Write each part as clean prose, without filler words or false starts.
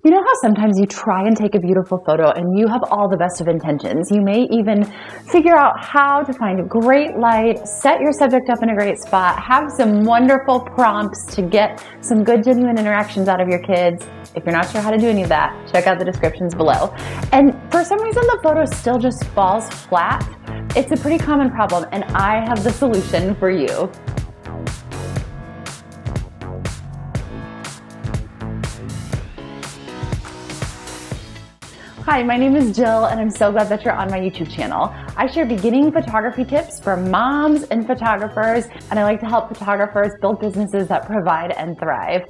You know how sometimes you try and take a beautiful photo and you have all the best of intentions. You may even figure out how to find a great light, set your subject up in a great spot, have some wonderful prompts to get some good, genuine interactions out of your kids. If you're not sure how to do any of that, check out the descriptions below. And for some reason, the photo still just falls flat. It's a pretty common problem, and I have the solution for you. Hi, my name is Jill, and I'm so glad that you're on my YouTube channel. I share beginning photography tips for moms and photographers, and I like to help photographers build businesses that provide and thrive.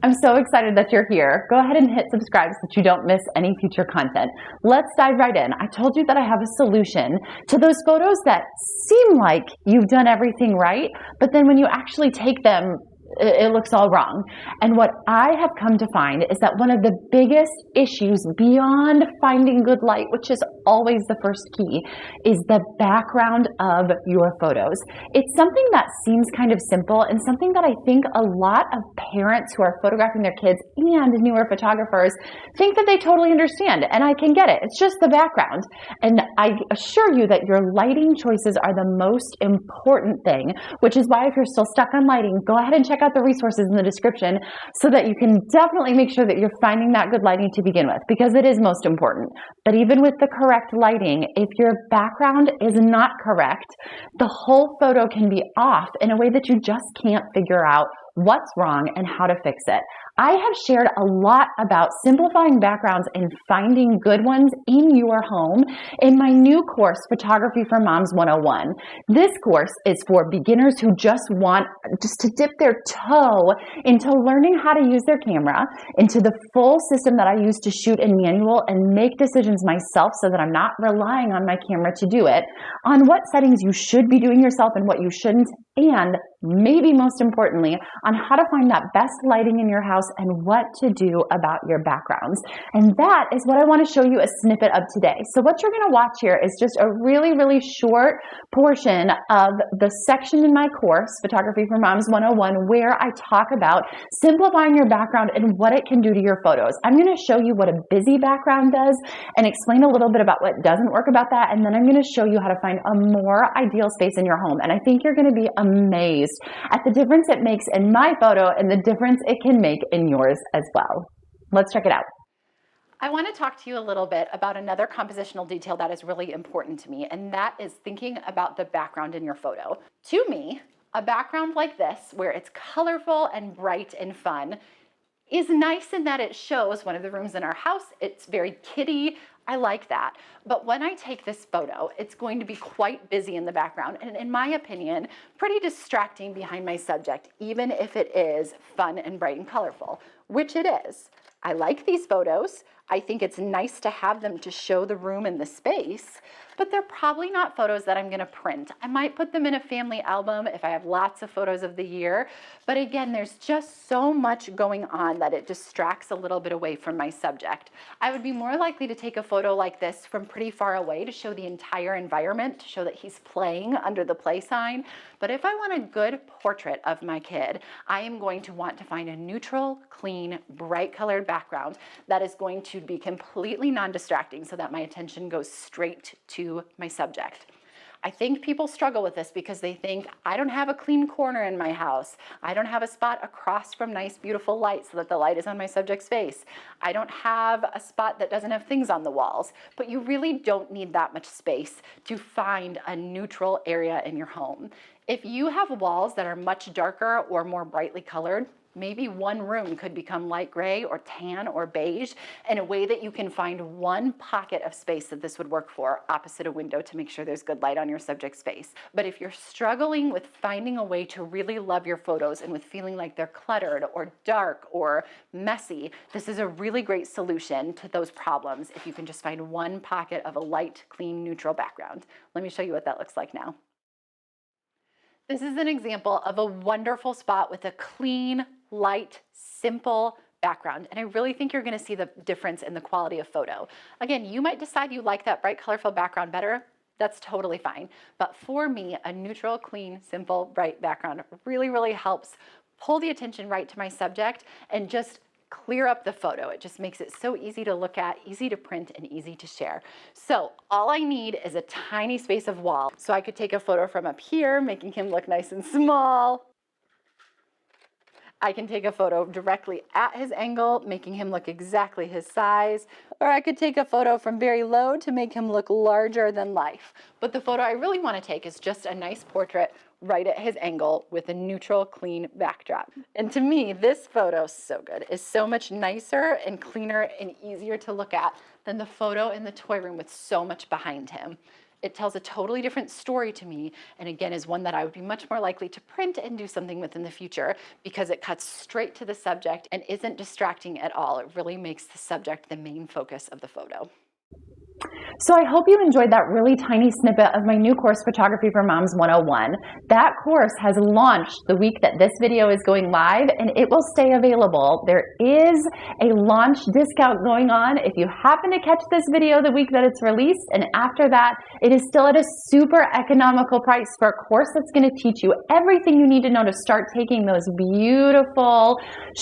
I'm so excited that you're here. Go ahead and hit subscribe so that you don't miss any future content. Let's dive right in. I told you that I have a solution to those photos that seem like you've done everything right, but then when you actually take them, it looks all wrong. And what I have come to find is that one of the biggest issues beyond finding good light, which is always the first key, is the background of your photos. It's something that seems kind of simple and something that I think a lot of parents who are photographing their kids and newer photographers think that they totally understand, and I can get it. It's just the background. And I assure you that your lighting choices are the most important thing, which is why if you're still stuck on lighting, go ahead and check out the resources in the description so that you can definitely make sure that you're finding that good lighting to begin with, because it is most important. But even with the correct lighting, if your background is not correct, the whole photo can be off in a way that you just can't figure out what's wrong and how to fix it. I have shared a lot about simplifying backgrounds and finding good ones in your home in my new course, Photography for Moms 101. This course is for beginners who just want to dip their toe into learning how to use their camera, into the full system that I use to shoot in manual and make decisions myself so that I'm not relying on my camera to do it, on what settings you should be doing yourself and what you shouldn't, and maybe most importantly, on how to find that best lighting in your house and what to do about your backgrounds. And that is what I want to show you a snippet of today. So what you're going to watch here is just a really, really short portion of the section in my course, Photography for Moms 101, where I talk about simplifying your background and what it can do to your photos. I'm going to show you what a busy background does and explain a little bit about what doesn't work about that. And then I'm going to show you how to find a more ideal space in your home. And I think you're going to be amazed at the difference it makes in my photo and the difference it can make in yours as well. Let's check it out. I want to talk to you a little bit about another compositional detail that is really important to me, and that is thinking about the background in your photo. To me, a background like this, where it's colorful and bright and fun, is nice in that it shows one of the rooms in our house. It's very kiddie. I like that. But when I take this photo, it's going to be quite busy in the background, and in my opinion, pretty distracting behind my subject, even if it is fun and bright and colorful, which it is. I like these photos. I think it's nice to have them to show the room and the space, but they're probably not photos that I'm going to print. I might put them in a family album if I have lots of photos of the year, but again, there's just so much going on that it distracts a little bit away from my subject. I would be more likely to take a photo like this from pretty far away to show the entire environment, to show that he's playing under the play sign. But if I want a good portrait of my kid, I am going to want to find a neutral, clean, bright colored background that is going to be completely non-distracting so that my attention goes straight to my subject. I think people struggle with this because they think, I don't have a clean corner in my house. I don't have a spot across from nice, beautiful light so that the light is on my subject's face. I don't have a spot that doesn't have things on the walls. But you really don't need that much space to find a neutral area in your home. If you have walls that are much darker or more brightly colored, maybe one room could become light gray or tan or beige in a way that you can find one pocket of space that this would work for opposite a window to make sure there's good light on your subject's face. But if you're struggling with finding a way to really love your photos and with feeling like they're cluttered or dark or messy, this is a really great solution to those problems if you can just find one pocket of a light, clean, neutral background. Let me show you what that looks like now. This is an example of a wonderful spot with a clean, light, simple background. And I really think you're going to see the difference in the quality of photo. Again, you might decide you like that bright, colorful background better. That's totally fine. But for me, a neutral, clean, simple, bright background really, really helps pull the attention right to my subject and just clear up the photo. It just makes it so easy to look at, easy to print, and easy to share. So all I need is a tiny space of wall. So I could take a photo from up here, making him look nice and small. I can take a photo directly at his angle, making him look exactly his size, or I could take a photo from very low to make him look larger than life. But the photo I really want to take is just a nice portrait right at his angle with a neutral, clean backdrop. And to me, this photo, so good, is so much nicer and cleaner and easier to look at than the photo in the toy room with so much behind him. It tells a totally different story to me, and again is one that I would be much more likely to print and do something with in the future because it cuts straight to the subject and isn't distracting at all. It really makes the subject the main focus of the photo. So I hope you enjoyed that really tiny snippet of my new course, Photography for Moms 101. That course has launched the week that this video is going live, and it will stay available. There is a launch discount going on if you happen to catch this video the week that it's released, and after that, it is still at a super economical price for a course that's going to teach you everything you need to know to start taking those beautiful,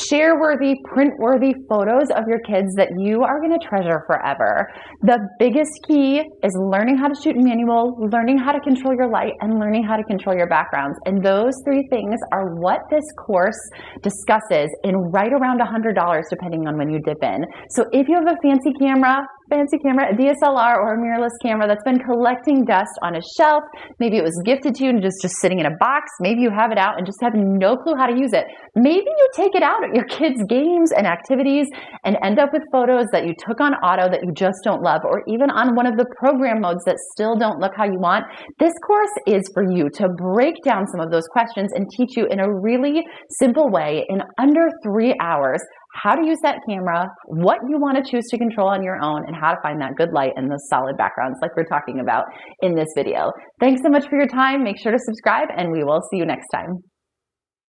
share-worthy, print-worthy photos of your kids that you are going to treasure forever. The biggest key is learning how to shoot in manual, learning how to control your light, and learning how to control your backgrounds. And those three things are what this course discusses in right around $100 depending on when you dip in. So if you have a fancy camera, a DSLR or a mirrorless camera that's been collecting dust on a shelf, maybe it was gifted to you and just sitting in a box, maybe you have it out and just have no clue how to use it. Maybe you take it out at your kids' games and activities and end up with photos that you took on auto that you just don't love, or even on one of the program modes that still don't look how you want. This course is for you to break down some of those questions and teach you in a really simple way in under 3 hours how to use that camera, what you want to choose to control on your own, and how to find that good light and those solid backgrounds like we're talking about in this video. Thanks so much for your time. Make sure to subscribe, and we will see you next time.